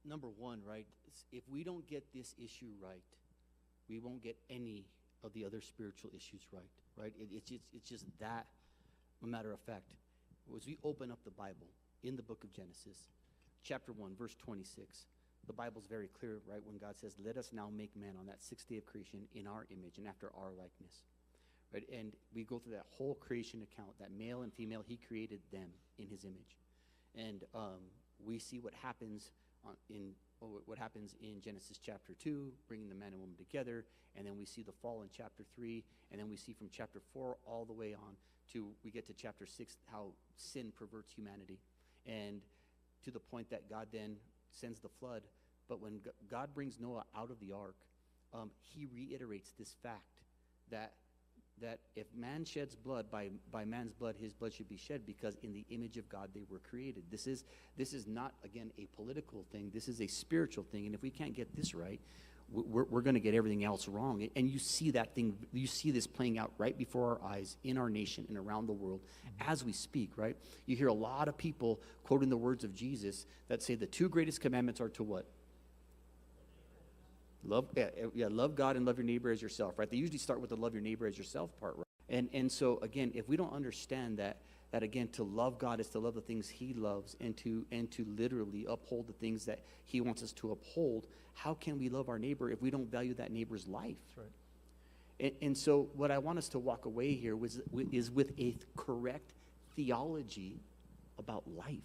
Number one, right? If we don't get this issue right, we won't get any of the other spiritual issues right, right? It's just that, a matter of fact. As we open up the Bible in the book of Genesis, chapter 1, verse 26, the Bible's very clear, right, when God says, let us now make man on that sixth day of creation in our image and after our likeness, right? And we go through that whole creation account, that male and female, he created them in his image. And we see what happens in Genesis chapter 2, bringing the man and woman together, and then we see the fall in chapter 3, and then we see from chapter 4 all the way on to, we get to chapter 6, how sin perverts humanity, and to the point that God then sends the flood. But when God brings Noah out of the ark, he reiterates this fact that if man sheds blood, by man's blood his blood should be shed, because in the image of God they were created. This is not, again, a political thing. This is a spiritual thing, and if we can't get this right, we're going to get everything else wrong. And you see that thing, you see this playing out right before our eyes in our nation and around the world as we speak, right? You hear a lot of people quoting the words of Jesus that say the two greatest commandments are to what? Love God and love your neighbor as yourself, right? They usually start with the love your neighbor as yourself part, right? And so again, if we don't understand that again, to love God is to love the things he loves, and to literally uphold the things that he wants us to uphold, how can we love our neighbor if we don't value that neighbor's life? That's right. And so what I want us to walk away here is with a correct theology about life.